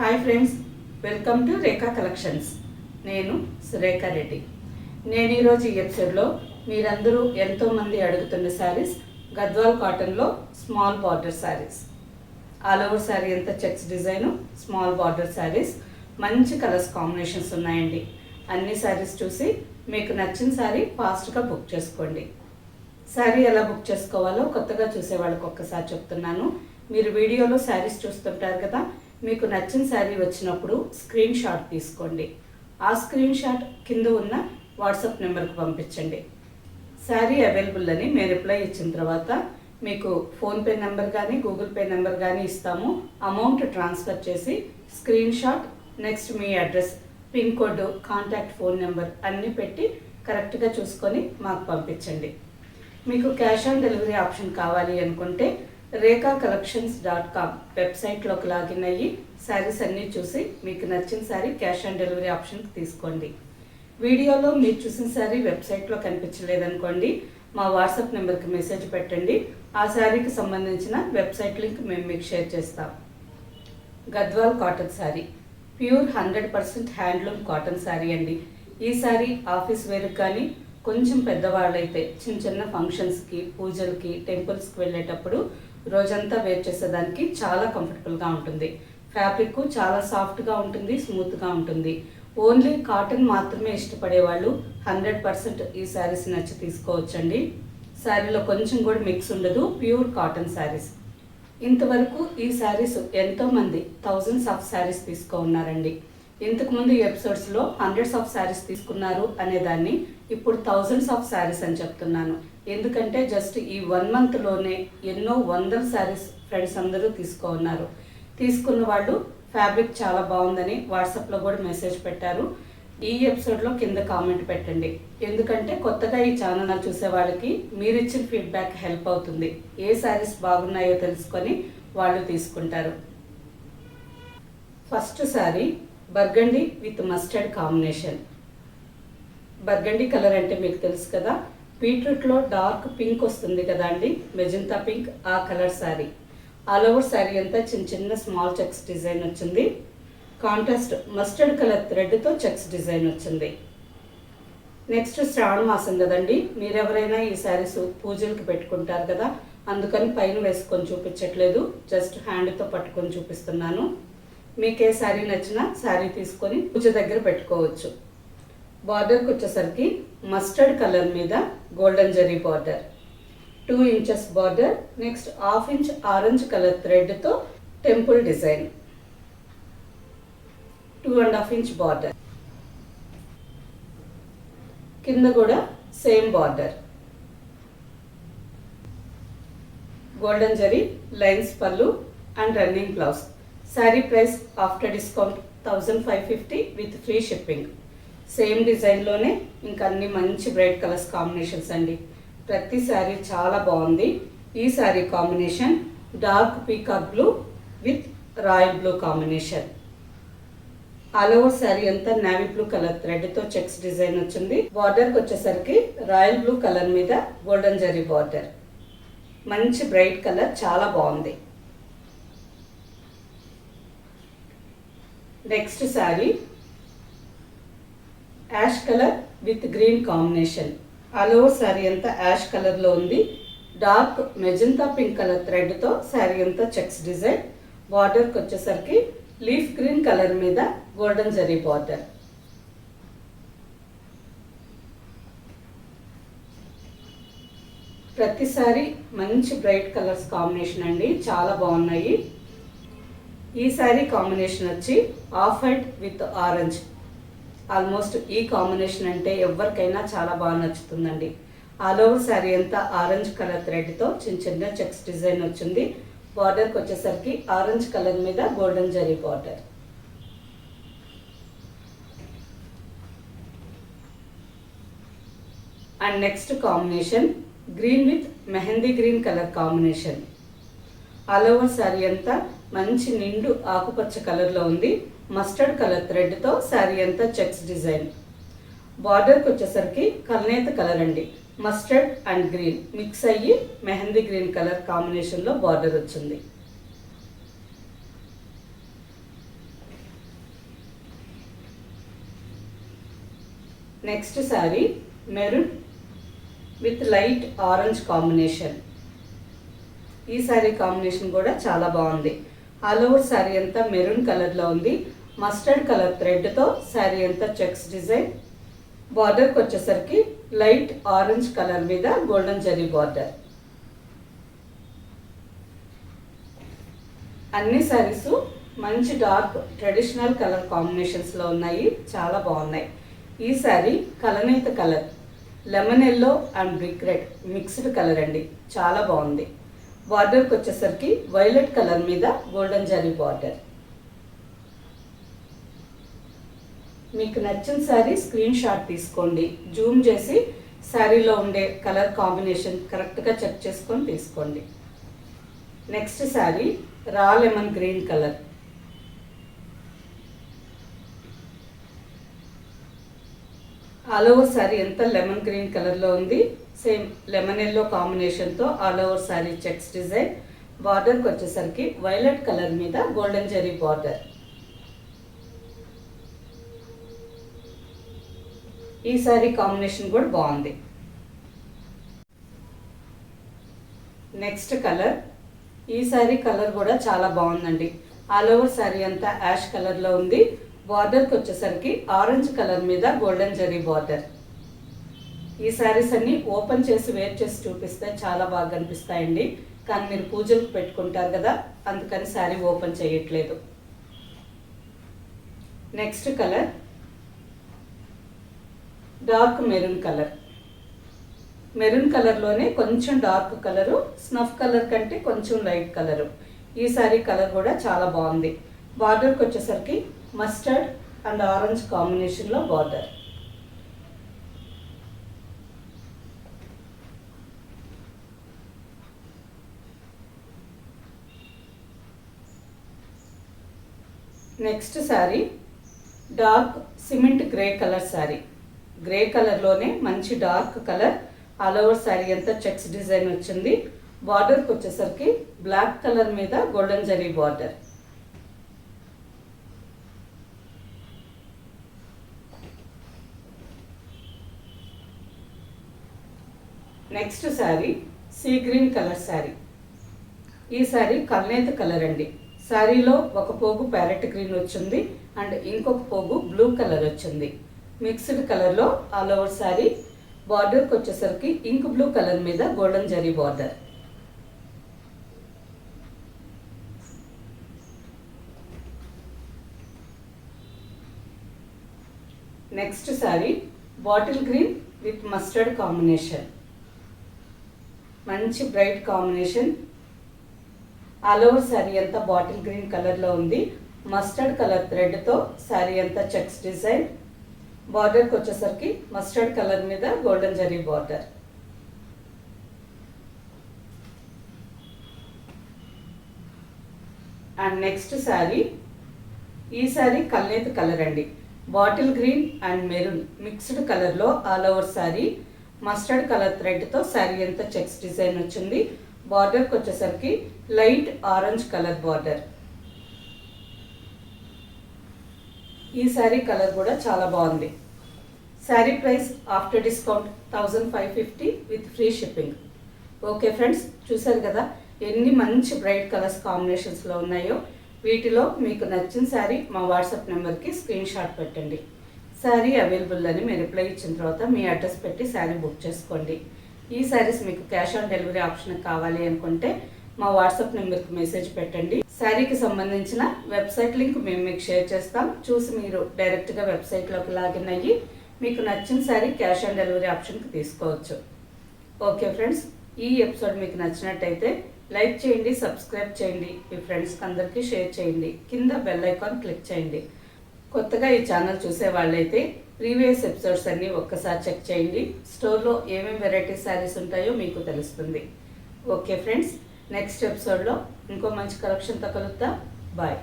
Hi friends, welcome to Rekha collections. నేను సురేఖా రెడ్డి. నేను ఈరోజు ఈ ఎపిసోడ్లో మీరందరూ ఎంతోమంది అడుగుతున్న శారీస్ గద్వాల్ కాటన్లో small border saris. All over sari అంతా checks design, small border saris, మంచి కలర్స్ కాంబినేషన్స్ ఉన్నాయండి. అన్ని శారీస్ చూసి మీకు నచ్చిన శారీ ఫాస్ట్గా బుక్ చేసుకోండి. శారీ ఎలా బుక్ చేసుకోవాలో కొత్తగా చూసే వాళ్ళకి ఒక్కసారి చెప్తున్నాను. మీరు వీడియోలో శారీస్ చూస్తుంటారు కదా, మీకు నచ్చిన శారీ వచ్చినప్పుడు స్క్రీన్ షాట్ తీసుకోండి. ఆ స్క్రీన్ షాట్ కింద ఉన్న వాట్సాప్ నెంబర్కి పంపించండి. శారీ అవైలబుల్ అని మేము రిప్లై ఇచ్చిన తర్వాత మీకు ఫోన్పే నెంబర్ కానీ గూగుల్ పే నెంబర్ కానీ ఇస్తాము. అమౌంట్ ట్రాన్స్ఫర్ చేసి స్క్రీన్ షాట్, నెక్స్ట్ మీ address, pin code, contact phone number అన్నీ పెట్టి కరెక్ట్గా చూసుకొని మాకు పంపించండి. మీకు క్యాష్ ఆన్ డెలివరీ ఆప్షన్ కావాలి అనుకుంటే rekakcollections.com వెబ్సైట్లోకి లాగిన్ అయ్యి శారీస్ అన్నీ చూసి మీకు నచ్చిన శారీ క్యాష్ ఆన్ డెలివరీ ఆప్షన్కి తీసుకోండి. వీడియోలో మీరు చూసిన శారీ వెబ్సైట్లో కనిపించలేదనుకోండి, మా వాట్సాప్ నెంబర్కి మెసేజ్ పెట్టండి. ఆ శారీకి సంబంధించిన వెబ్సైట్ లింక్ మేము మీకు షేర్ చేస్తాం. Gadwal cotton sari, pure 100% handloom cotton sari అండి. ఈ శారీ ఆఫీస్ వేర్కి కానీ కొంచెం పెద్దవాళ్ళైతే చిన్న చిన్న ఫంక్షన్స్కి, పూజలకి, టెంపుల్స్కి వెళ్ళేటప్పుడు రోజంతా వేర్ చేసేదానికి చాలా కంఫర్టబుల్గా ఉంటుంది. ఫ్యాబ్రిక్ చాలా సాఫ్ట్గా ఉంటుంది, స్మూత్గా ఉంటుంది. ఓన్లీ కాటన్ మాత్రమే ఇష్టపడే వాళ్ళు 100% ఈ శారీస్ నచ్చి తీసుకోవచ్చండి. శారీలో కొంచెం కూడా మిక్స్ ఉండదు, ప్యూర్ కాటన్ శారీస్. ఇంతవరకు ఈ శారీస్ ఎంతోమంది థౌజండ్స్ ఆఫ్ శారీస్ తీసుకో ఉన్నారండి. ఇంతకుముందు ఎపిసోడ్స్లో హండ్రెడ్స్ ఆఫ్ శారీస్ తీసుకున్నారు అనేదాన్ని ఇప్పుడు థౌజండ్స్ ఆఫ్ శారీస్ అని చెప్తున్నాను. ఎందుకంటే జస్ట్ ఈ 1 మంత్లోనే ఎన్నో వందల శారీస్ ఫ్రెండ్స్ అందరూ తీసుకో ఉన్నారు. తీసుకున్న వాళ్ళు ఫ్యాబ్రిక్ చాలా బాగుందని వాట్సాప్లో కూడా మెసేజ్ పెట్టారు. ఈ ఎపిసోడ్లో కింద కామెంట్ పెట్టండి. ఎందుకంటే కొత్తగా ఈ ఛానల్ చూసే వాళ్ళకి మీరు ఇచ్చిన ఫీడ్బ్యాక్ హెల్ప్ అవుతుంది. ఏ శారీస్ బాగున్నాయో తెలుసుకొని వాళ్ళు తీసుకుంటారు. First sari burgundy with mustard combination. Burgundy colour అంటే మీకు తెలుసు కదా, బీట్రూట్లో డార్క్ పింక్ వస్తుంది కదా అండి, మెజంతా పింక్, ఆ colour sari. All over sari అంతా చిన్న చిన్న స్మాల్ చెక్స్ డిజైన్ వచ్చింది. కాంట్రాస్ట్ మస్టర్డ్ కలర్ థ్రెడ్తో చెక్స్ డిజైన్ వచ్చింది. నెక్స్ట్ శ్రావణ మాసం కదండి, మీరెవరైనా ఈ శారీస్ పూజలకి పెట్టుకుంటారు కదా, అందుకని పైన వేసుకొని చూపించట్లేదు, జస్ట్ హ్యాండ్తో పట్టుకొని చూపిస్తున్నాను. మీకు ఏ శారీ నచ్చినా శారీ తీసుకొని పూజ దగ్గర పెట్టుకోవచ్చు. బార్డర్కి వచ్చేసరికి మస్టర్డ్ కలర్ మీద golden zari border, 2 inches border, next 1/2 inch orange colour థ్రెడ్తో టెంపుల్ డిజైన్, 2.5 ఇంచ్ బార్డర్. కింద కూడా same border, golden zari lines పళ్ళు and running blouse. Sari price after discount 1550 with free shipping. Same డిజైన్లోనే ఇంకా అన్ని మంచి బ్రైట్ కలర్స్ కాంబినేషన్స్ అండి. ప్రతి శారీ చాలా బాగుంది. ఈ sari combination dark peacock blue with royal blue combination. All over sari అంతా నేవీ బ్లూ కలర్ థ్రెడ్తో చెక్స్ డిజైన్ వచ్చింది. బార్డర్కి వచ్చేసరికి రాయల్ బ్లూ కలర్ మీద గోల్డెన్ జరీ బార్డర్. మంచి బ్రైట్ కలర్, చాలా బాగుంది. Next sari ash colour with green combination. All over sari అంతా యాష్ కలర్లో ఉంది. డార్క్ మెజంతా పింక్ కలర్ థ్రెడ్తో శారీ అంతా చెక్స్ డిజైన్. బార్డర్కి వచ్చేసరికి లీఫ్ గ్రీన్ కలర్ మీద గోల్డెన్ జరీ బార్డర్. ప్రతి శారీ మంచి బ్రైట్ కలర్స్ కాంబినేషన్ అండి, చాలా బాగున్నాయి. ఈ శారీ కాంబినేషన్ వచ్చి off white with orange. Almost ఈ కాంబినేషన్ అంటే ఎవరికైనా చాలా బాగా నచ్చుతుందండి. ఆల్ ఓవర్ శారీ అంతా ఆరెంజ్ కలర్ థ్రెడ్తో చిన్న చిన్న చెక్స్ డిజైన్ వచ్చింది. బార్డర్కి వచ్చేసరికి ఆరెంజ్ కలర్ మీద golden zari border. And next combination green with mehndi green colour combination. All over sari అంతా మంచి నిండు ఆకుపచ్చ కలర్లో ఉంది. మస్టర్డ్ కలర్ థ్రెడ్తో శారీ అంతా చెక్స్ డిజైన్. బార్డర్కి వచ్చేసరికి కల్నేత కలర్ అండి, మస్టర్డ్ అండ్ గ్రీన్ మిక్స్ అయ్యి మెహందీ గ్రీన్ కలర్ కాంబినేషన్లో బార్డర్ వచ్చింది. Next sari maroon with light orange combination. ఈ శారీ కాంబినేషన్ కూడా చాలా బాగుంది. ఆల్ ఓవర్ శారీ అంతా మెరూన్ కలర్లో ఉంది. మస్టర్డ్ కలర్ థ్రెడ్తో శారీ అంతా చెక్స్ డిజైన్. బార్డర్కి వచ్చేసరికి లైట్ ఆరెంజ్ కలర్ మీద గోల్డెన్ జరీ బార్డర్. అన్ని శారీస్ మంచి డార్క్ ట్రెడిషనల్ కలర్ కాంబినేషన్స్లో ఉన్నాయి, చాలా బాగున్నాయి. ఈ శారీ కలనేత colour, lemon yellow and brick red mixed colour అండి, చాలా బాగుంది. బార్డర్కి వచ్చేసరికి వైలెట్ కలర్ మీద గోల్డెన్ జరీ బార్డర్. మీకు నచ్చిన శారీ స్క్రీన్ షాట్ తీసుకోండి, జూమ్ చేసి శారీలో ఉండే కలర్ కాంబినేషన్ కరెక్ట్గా చెక్ చేసుకొని తీసుకోండి. నెక్స్ట్ శారీ రా lemon green colour. All over sari ఎంత లెమన్ గ్రీన్ కలర్లో ఉంది. సేమ్ లెమన్ ఎల్లో కాంబినేషన్తో all over sari checks design. బార్డర్కి వచ్చేసరికి వైలెట్ కలర్ మీద గోల్డెన్ జరీ బార్డర్. ఈ శారీ కాంబినేషన్ కూడా బాగుంది. నెక్స్ట్ కలర్, ఈ శారీ కలర్ కూడా చాలా బాగుందండి. ఆల్ ఓవర్ శారీ అంతా యాష్ కలర్లో ఉంది. బార్డర్కి వచ్చేసరికి ఆరెంజ్ కలర్ మీద గోల్డెన్ జరీ బార్డర్. ఈ శారీస్ అన్ని ఓపెన్ చేసి వేర్ చేసి చూపిస్తే చాలా బాగా కనిపిస్తాయండి, కానీ మీరు పూజలకు పెట్టుకుంటారు కదా, అందుకని శారీ ఓపెన్ చేయట్లేదు. Next colour dark maroon colour. Maroon కలర్లోనే కొంచెం డార్క్ కలరు, స్నఫ్ కలర్ కంటే కొంచెం లైట్ కలరు. ఈ శారీ కలర్ కూడా చాలా బాగుంది. బార్డర్కి వచ్చేసరికి మస్టర్డ్ అండ్ ఆరెంజ్ కాంబినేషన్లో border. Next sari dark cement grey colour sari. Grey కలర్లోనే మంచి dark colour. All over sari అంతా చెక్స్ డిజైన్ వచ్చింది. బార్డర్కి వచ్చేసరికి బ్లాక్ కలర్ మీద golden zari border. Next sari sea green colour sari. ఈ శారీ కల్నేత కలర్ అండి. శారీలో ఒక పోగు ప్యారెట్ గ్రీన్ వచ్చింది అండ్ ఇంకొక పోగు బ్లూ కలర్ వచ్చింది. మిక్స్డ్ కలర్లో ఆల్ ఓవర్ శారీ. బార్డర్కి వచ్చేసరికి ఇంక్ బ్లూ కలర్ మీద golden zari border. Next sari bottle green with mustard combination. మంచి bright combination. All over sari అంతా బాటిల్ గ్రీన్ కలర్లో ఉంది. మస్టర్డ్ కలర్ థ్రెడ్తో శారీ అంతా చెక్స్ డిజైన్. బార్డర్కి వచ్చేసరికి మస్టర్డ్ కలర్ మీద golden zari border. And next sari, ఈ శారీ కల్నేత కలర్ అండి. Bottle green and maroon mixed కలర్లో all over sari. Mustard colour థ్రెడ్తో శారీ అంతా చెక్స్ డిజైన్ వచ్చింది. బార్డర్కి వచ్చేసరికి లైట్ ఆరెంజ్ కలర్ బార్డర్. ఈ శారీ కలర్ కూడా చాలా బాగుంది. Sari price after discount 1550 with free shipping. Okay friends, చూసారు కదా ఎన్ని మంచి బ్రైట్ కలర్స్ కాంబినేషన్స్లో ఉన్నాయో. వీటిలో మీకు నచ్చిన శారీ మా వాట్సాప్ నెంబర్కి స్క్రీన్ షాట్ పెట్టండి. శారీ అవైలబుల్ అని మీరు రిప్లై ఇచ్చిన తర్వాత మీ అడ్రస్ పెట్టి శారీ బుక్ చేసుకోండి. ఈ శారీస్ మీకు క్యాష్ ఆన్ డెలివరీ ఆప్షన్ కావాలి అనుకుంటే మా వాట్సాప్ నెంబర్కి మెసేజ్ పెట్టండి. శారీకి సంబంధించిన వెబ్సైట్ లింక్ మేము మీకు షేర్ చేస్తాం. చూసి మీరు డైరెక్ట్గా వెబ్సైట్లోకి లాగిన్ అయ్యి మీకు నచ్చిన శారీ క్యాష్ ఆన్ డెలివరీ ఆప్షన్కి తీసుకోవచ్చు. ఓకే ఫ్రెండ్స్, ఈ ఎపిసోడ్ మీకు నచ్చినట్టయితే లైక్ చేయండి, సబ్స్క్రైబ్ చేయండి, మీ ఫ్రెండ్స్కి అందరికీ షేర్ చేయండి, కింద బెల్ ఐకాన్ క్లిక్ చేయండి. కొత్తగా ఈ ఛానల్ చూసే వాళ్ళైతే ప్రీవియస్ ఎపిసోడ్స్ అన్నీ ఒక్కసారి చెక్ చేయండి. స్టోర్లో ఏమేమి వెరైటీ శారీస్ ఉంటాయో మీకు తెలుస్తుంది. ఓకే ఫ్రెండ్స్, నెక్స్ట్ ఎపిసోడ్లో ఇంకో మంచి కలెక్షన్తో కలుద్దాం. బాయ్.